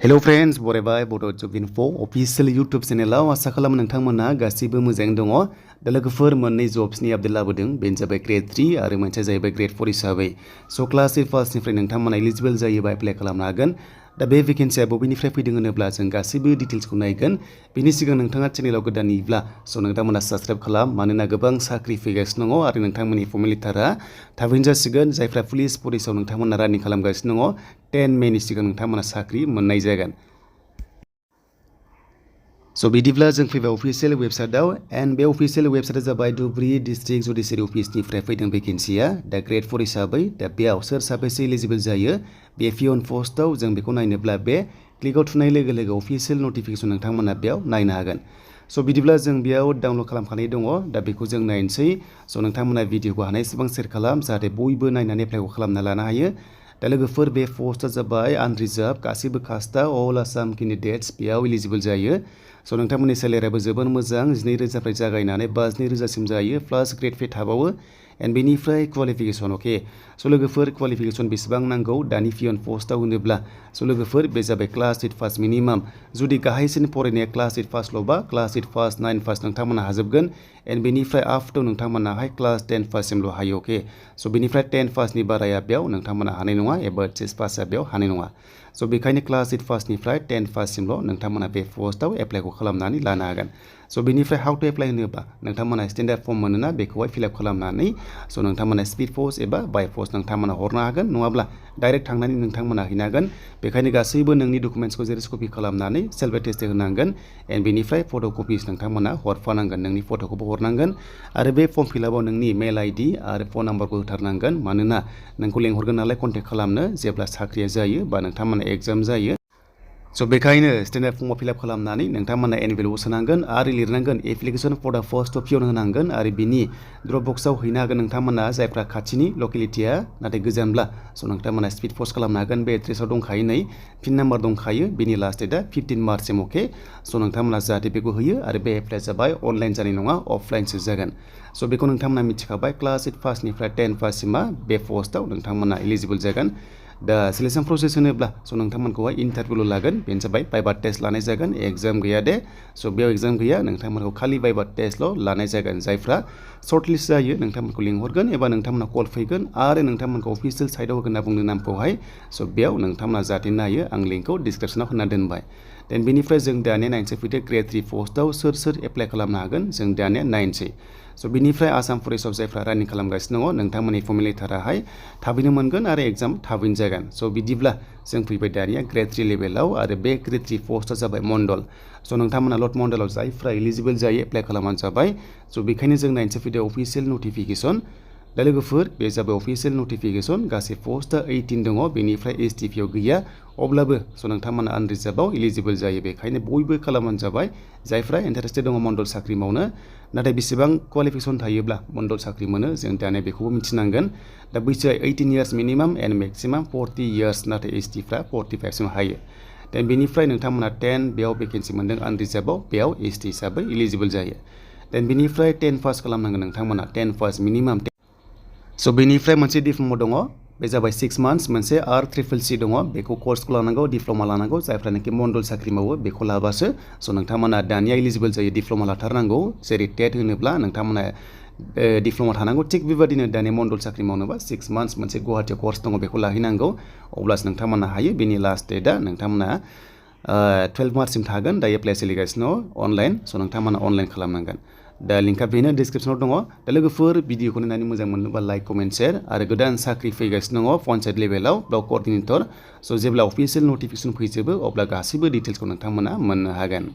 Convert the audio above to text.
Hello friends, बरायबाय Bodo Job Info official YouTube channel आसा खालामो नोंथांमोना गासिबो मोजाङै दङ। दा लोगोफोर मोननै जब्सनि आपडेट लाबोदों। बेनो जाबाय ग्रेड 3 आरो मोनसेया जाहैबाय ग्रेड 4 हिसाबै। स' क्लास 8 निफ्राय नोंथांमोना एलिजिबल जायोबा एप्लाइ खालामनो हागोन। दा बे भेकेन्सिया बबेनिफ्राय फैदों होनोब्ला जों गासिबो डिटेल्सखौ नायगोन। बेनि सिगां नोंथाङा चेनेलाव गोदानैब्ला स' नोंथांमोना साबस्क्राइब खालाम मानोना गोबां साख्रि फैगासिनो दङ आरो नोंथांमोननि फर्मेलिटिया थाबैनो जासिगोन। जायफ्रा पुलिस फरेस्टआव नोंथांमोना रानिं खालामगासिनो दङ 10 मेनि सिगां नोंथांमोना साख्रि मोननाय जागोन। स' बिदिब्ला जों फैबाय अफिसियेल वेबसाइटआव एन्ड बे अफिसियेल वेबसाइटआ जाबाय धुबरी डिस्ट्रिक्ट जुडिसियारि अफिसनिफ्राय फैदों भेकेन्सिया दा ग्रेड 4 हिसाबै दा बेयाव सोर साबेसे एलिजिबल जायो बे पिअन पस्टआव जों बेखौ नायनोब्ला बे क्लिकआव थुनाय लोगो लोगो अफिसियेल नटिफिकेसन नोंथांमोना बेयाव नायनो हागोन। स' बिदिब्ला जों बेयाव डाउनलड खालामखानाय दङ दा बेखौ जों नायनोसै। स' नोंथांमोना भिडिअखौ हानायसेबां शेयार खालाम जाहाथे बयबो नायनानै एप्लाइखौ खालामना लानो हायो। दा लोगोफोर बे पस्टआ जाबाय आनरिजार्भ गासिबो कास्टआ अल आसाम केन्डिडेट्स बेयाव एलिजिबल जायो। स' नोंथांमोननि सेलेरियाबो जोबोर मोजां 12,000 जागायनानै 52,000 जायो प्लास ग्रेड पे थाबावो एन्ड बेनिफ्राय क्वालिफिकेसन अके। स' लोगोफोर क्वालिफिकेसन बेसेबां नांगौ दानि पिअन पस्टआव होनोब्ला स' लोगोफोर बे जाबाय क्लास 8 पास मिनिमाम जुदि गाहायसिन फरायनाया क्लास 8 पासल'बा क्लास 8 पास 9 पास नोंथांमोना हाजोबगोन एन्ड बेनिफ्राय आफ्टर नोंथांमोनाहाय क्लास 10 पाससिमल' हायो अके। स' बेनिफ्राय 10 पासनि बाराया बेयाव नोंथांमोना हानाय नङा एबा HSLC पासआ बेयाव हानाय नङा। स' बेखायनो क्लास 8 पासनिफ्राय 10 पाससिमल' नोंथांमोना बे पस्टआव एप्लाइखौ खालामनानै लानो हागोन। स' बेनिफ्राय हाउ टु एप्लाइ होनोब्ला नोंथांमोना स्टेन्डार्ड फर्म मोनोना बेखौहाय फिलआप खालामनानै स' नोंथांमोना स्पिड पस्ट एबा बाय पस्ट नोंथांमोना हरनो हागोन नङाब्ला डाइरेक्ट थांनानै नोंथांमोना हैनो हागोन। बेखायनो गासैबो नोंनि डकुमेन्ट्सखौ जेरक्स कपि खालामनानै सेल्फ एटेस्टेड होनांगोन एन्ड बेनिफ्राय फट' कपिस नोंथांमोना हरफानांगोन नोंनि फट'खौबो हरनांगोन आरो बे फर्म फिलआपआव नोंनि मेल आइडि आरो फन नाम्बारखौ होथारनांगोन मानोना नोंखौ लेंहरगोन नालाय कन्टेक्ट खालामनो जेब्ला साख्रिया जायो बा नोंथांमोना एग्जाम जायो। स' बेखायनो स्टेन्डार्ड फर्मआव फिलआप खालामनानै नोंथांमोना एनभेलपआव सोनांगोन आरो लिरनांगोन एप्लिकेसन फर दा पोस्ट अफ पिअन होनांगोन आरो बिनि ड्रप बक्सआव हैनो हागोन नोंथांमोना जायफ्रा खाथिनि लकेलिटिया नाथाय गोजानब्ला स' नोंथांमोना स्पिड पस्ट खालामनो हागोन। बे एड्रेसाव दंखायो नै पिन नाम्बार दंखायो बेनि लास्ट डेटआ 15 मार्चसिम अके। स' नोंथांमोना जाहाथे बेखौ होयो आरो बे एप्लाइआ जाबाय अनलाइन जानाय नङा अफलाइनसो जागोन। स' बेखौ नोंथांमोना मिथिखाबाय क्लास 8 पासनिफ्राय 10 पाससिमा बे पस्टआव नोंथांमोना एलिजिबल जागोन। दा सिलेक्सन प्रसेस होनोब्ला स' नोंथांमोनखौहाय इन्टारभिउल' लागोन बेनो जाबाय भाइभा टेस्ट लानाय जागोन एग्जाम गैया दे। स' बेयाव एग्जाम गैया नोंथांमोनखौ खालि भाइभा टेस्टल' लानाय जागोन। जायफ्रा सर्ट लिस्ट जायो नोंथांमोनखौ लिंहरगोन एबा नोंथांमोना कल फैगोन आरो नोंथांमोनखौ अफिसियेल साइटआव होगोन होनना बुंदों नामखौहाय। स' बेयाव नोंथांमोना जाहाथे नायो आं लिंकखौ डिसक्रिपसनाव होना दोनबाय। देन बेनिफ्राय जों दानिया नायनोसै फैदो ग्रेड 3 पस्टआव सोर सोर एप्लाइ खालामनो हागोन जों दानिया नायनोसै। स' बेनिफ्राय आसाम फरेस्टआव जायफ्रा रानिं खालामगासिनो दङ नोंथांमोननि फर्मेलिटियाहाय थाबैनो मोनगोन आरो एग्जाम थाबैनो जागोन। स' बिदिब्ला जों फैबाय दानिया ग्रेड 3 लेभेलाव आरो बे ग्रेड 3 पस्टआ जाबाय मण्डल। स' नोंथांमोना लट मण्डलाव जायफ्रा एलिजिबल जायो एप्लाइ खालामबानो जाबाय। स' बेखायनो जों नायनोसै फैदो अफिसियेल नटिफिकेसन। दा लोगोफोर बे जाबाय अफिसियेल नटिफिकेसन गासै पस्टआ 18 दङ बेनिफ्राय STPआव गैया अब्लाबो स' नोंथांमोना आनरिजार्भआव एलिजिबल जायो बेखायनो बयबो खालामबानो जाबाय जायफ्रा इन्टारेस्टेड दङ मण्डल साख्रि मावनो। नाथाय बेसेबां क्वालिफिकेसन थायोब्ला मण्डल साख्रि मोनो जों दानिया बेखौबो मिथिनांगोन। दा बैसोआ 18 years minimum and maximum 40 years नाथाय STफ्रा 45 सिम हायो। दा बेनिफ्राय नोंथांमोना 10 बेयाव भेकेन्सि मोनदों आनरिजार्भआव बेयाव ST हिसाबै एलिजिबल जायो। देन बेनिफ्राय 10 पास खालामनांगोन नोंथांमोना 10 पास मिनिमाम। स' बेनिफ्राय मोनसे डिप्ल'मा दङ बे जाबाय 6 मान्थ्स मोनसे RCCC दङ बेखौ कर्सखौ लानांगौ डिप्ल'मा लानांगौ जायफ्रानोखि मण्डल साख्रि मावो बेखौ लाबासो स' नोंथांमोना दानिया एलिजिबल जायो डिप्ल'मा लाथारनांगौ जेरै टेट होनोब्ला नोंथांमोना डिप्ल'मा थानांगौ थिग बेबादिनो दानिया मण्डल साख्रि मावनोबा 6 मान्थ्स मोनसे गुवाहाटियाव कर्स दङ बेखौ लाहैनांगौ अब्लासो नोंथांमोना हायो। बेनि लास्ट डेटआ नोंथांमोना 12 मार्चसिम थागोन दा एप्लाइ सोलिगासिनो अनलाइन स' नोंथांमोना अनलाइन खालामनांगोन। दा लिंकआ बेनो डिसक्रिपसनाव दङ। दा लोगोफोर भिडिअखौ नायनानै मोजां मोनोबा लाइक कमेन्ट शेयार आरो गोदान साख्रि फैगासिनो दङ पन्चायत लेभेलाव ब्लक कर्डिनेटर स' जेब्ला अफिसियेल नटिफिकेसन फैजोबो अब्ला गासैबो डिटेल्सखौ नोंथांमोना मोननो हागोन।